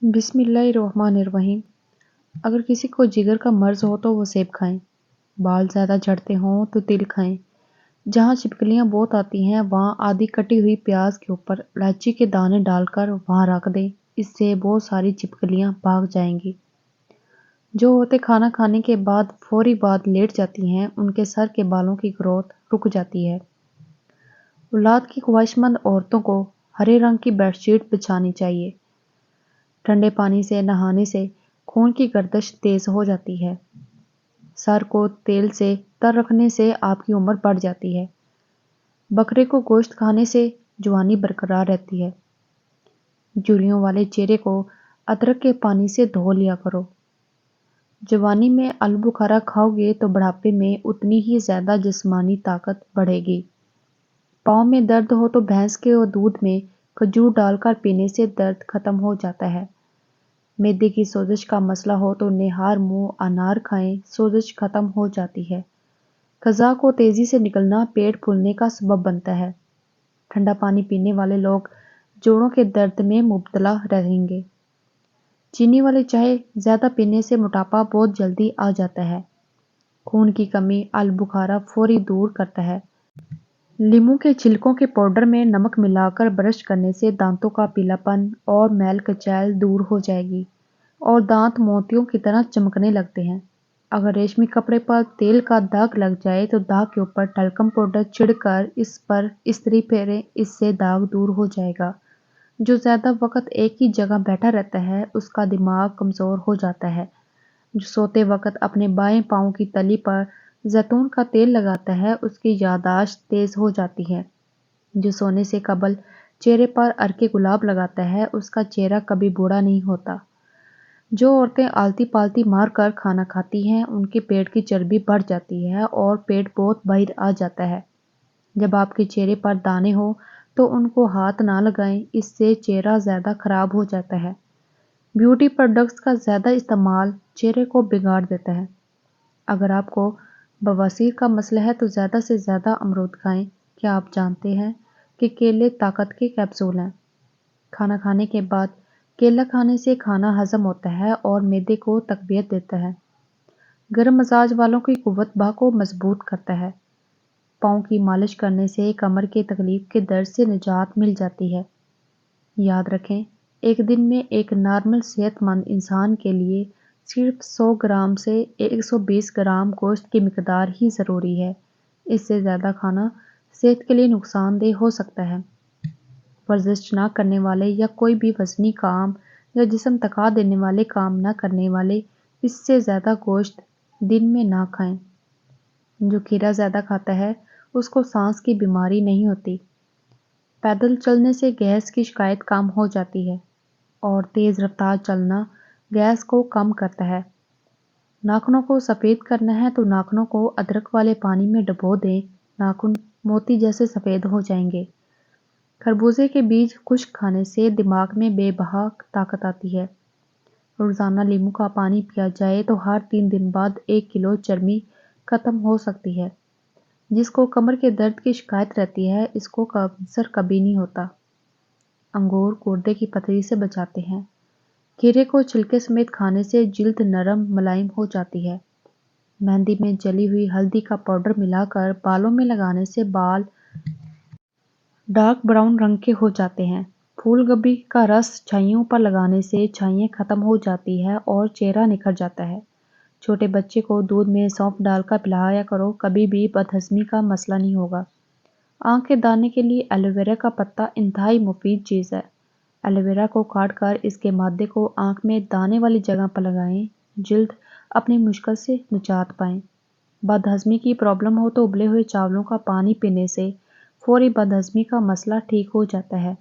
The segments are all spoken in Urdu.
بسم اللہ الرحمن الرحیم۔ اگر کسی کو جگر کا مرض ہو تو وہ سیب کھائیں، بال زیادہ جھڑتے ہوں تو تل کھائیں، جہاں چھپکلیاں بہت آتی ہیں وہاں آدھی کٹی ہوئی پیاز کے اوپر الائچی کے دانے ڈال کر وہاں رکھ دیں، اس سے بہت ساری چھپکلیاں بھاگ جائیں گی۔ جو عورتیں کھانا کھانے کے فوری بعد لیٹ جاتی ہیں ان کے سر کے بالوں کی گروتھ رک جاتی ہے۔ اولاد کی خواہش مند عورتوں کو ہرے رنگ کی بیڈ شیٹ بچھانی چاہیے۔ ٹھنڈے پانی سے نہانے سے خون کی گردش تیز ہو جاتی ہے۔ سر کو تیل سے تر رکھنے سے آپ کی عمر بڑھ جاتی ہے۔ بکرے کو گوشت کھانے سے جوانی برقرار رہتی ہے۔ جھریوں والے چہرے کو ادرک کے پانی سے دھو لیا کرو۔ جوانی میں آلو بخارا کھاؤ گے تو بڑھاپے میں اتنی ہی زیادہ جسمانی طاقت بڑھے گی۔ پاؤں میں درد ہو تو بھینس کے دودھ میں کھجور ڈال کر پینے سے درد ختم ہو جاتا ہے۔ معدے کی سوزش کا مسئلہ ہو تو نہار منہ انار کھائیں، سوزش ختم ہو جاتی ہے۔ قضاء کو تیزی سے نکلنا پیٹ پھولنے کا سبب بنتا ہے۔ ٹھنڈا پانی پینے والے لوگ جوڑوں کے درد میں مبتلا رہیں گے۔ چینی والی چائے زیادہ پینے سے موٹاپا بہت جلدی آ جاتا ہے۔ خون کی کمی آلو بخارا فوری دور کرتا ہے۔ لیموں کے چھلکوں کے پاؤڈر میں نمک ملا کر برش کرنے سے دانتوں کا پیلا پن اور میل کچیل دور ہو جائے گی اور دانت موتیوں کی طرح چمکنے لگتے ہیں۔ اگر ریشمی کپڑے پر تیل کا داغ لگ جائے تو داغ کے اوپر ٹلکم پاؤڈر چھڑ کر اس پر استری پھیریں، اس سے داغ دور ہو جائے گا۔ جو زیادہ وقت ایک ہی جگہ بیٹھا رہتا ہے اس کا دماغ کمزور ہو جاتا ہے۔ جو سوتے وقت اپنے بائیں پاؤں کی تلی پر زیتون کا تیل لگاتا ہے اس کی یادداشت تیز ہو جاتی ہے۔ جو سونے سے قبل چہرے پر عرق گلاب لگاتا ہے اس کا چہرہ کبھی بوڑھا نہیں ہوتا۔ جو عورتیں آلتی پالتی مار کر کھانا کھاتی ہیں ان کے پیٹ کی چربی بڑھ جاتی ہے اور پیٹ بہت باہر آ جاتا ہے۔ جب آپ کے چہرے پر دانے ہوں تو ان کو ہاتھ نہ لگائیں، اس سے چہرہ زیادہ خراب ہو جاتا ہے۔ بیوٹی پروڈکٹس کا زیادہ استعمال چہرے کو بگاڑ دیتا ہے۔ اگر آپ کو بواسیر کا مسئلہ ہے تو زیادہ سے زیادہ امرود کھائیں۔ کیا آپ جانتے ہیں کہ کیلے طاقت کے کیپسول ہیں؟ کھانا کھانے کے بعد کیلا کھانے سے کھانا ہضم ہوتا ہے اور معدے کو تقویت دیتا ہے۔ گرم مزاج والوں کی قوت بہ کو مضبوط کرتا ہے۔ پاؤں کی مالش کرنے سے کمر کے تکلیف کے درد سے نجات مل جاتی ہے۔ یاد رکھیں، ایک دن میں ایک نارمل صحت مند انسان کے لیے صرف 100 گرام سے 120 گرام گوشت کی مقدار ہی ضروری ہے۔ اس سے زیادہ کھانا صحت کے لیے نقصان دہ ہو سکتا ہے۔ ورزش نہ کرنے والے یا کوئی بھی وزنی کام یا جسم تھکا دینے والے کام نہ کرنے والے اس سے زیادہ گوشت دن میں نہ کھائیں۔ جو کھیرا زیادہ کھاتا ہے اس کو سانس کی بیماری نہیں ہوتی۔ پیدل چلنے سے گیس کی شکایت کم ہو جاتی ہے اور تیز رفتار چلنا گیس کو کم کرتا ہے۔ ناخنوں کو سفید کرنا ہے تو ناخنوں کو ادرک والے پانی میں ڈبو دیں، ناخن موتی جیسے سفید ہو جائیں گے۔ خربوزے کے بیج خشک کھانے سے دماغ میں بے بہا طاقت آتی ہے۔ روزانہ لیموں کا پانی پیا جائے تو ہر 3 دن بعد 1 کلو چربی ختم ہو سکتی ہے۔ جس کو کمر کے درد کی شکایت رہتی ہے اس کو کینسر کبھی نہیں ہوتا۔ انگور گردے کی پتھری سے بچاتے ہیں۔ کھیرے کو چھلکے سمیت کھانے سے جلد نرم ملائم ہو جاتی ہے۔ مہندی میں جلی ہوئی ہلدی کا پاؤڈر ملا کر بالوں میں لگانے سے بال ڈارک براؤن رنگ کے ہو جاتے ہیں۔ پھول گوبھی کا رس چھائیوں پر لگانے سے چھائیاں ختم ہو جاتی ہے اور چہرہ نکھر جاتا ہے۔ چھوٹے بچے کو دودھ میں سونف ڈال کر پلایا کرو، کبھی بھی بدہضمی کا مسئلہ نہیں ہوگا۔ آنکھ کے دانے کے لیے ایلو ویرا کا پتا انتہائی مفید چیز ہے۔ ایلو ویرا کو کاٹ کر اس کے مادے کو آنکھ میں دانے والی جگہ پر لگائیں، جلد اپنی مشکل سے نجات پائیں۔ بدہضمی کی پرابلم ہو تو ابلے ہوئے چاولوں کا پانی پینے سے فوری بدہضمی کا مسئلہ ٹھیک ہو جاتا ہے۔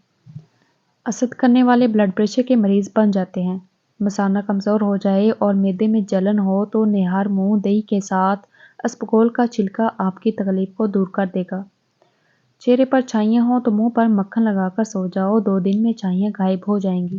اسد کرنے والے بلڈ پریشر کے مریض بن جاتے ہیں۔ مثانہ کمزور ہو جائے اور معدے میں جلن ہو تو نہار منہ دہی کے ساتھ اسپغول کا چھلکا آپ کی تکلیف کو دور کر دے گا۔ چہرے پر چھائیاں ہوں تو منہ پر مکھن لگا کر سو جاؤ، 2 دن میں چھائیاں غائب ہو جائیں گی۔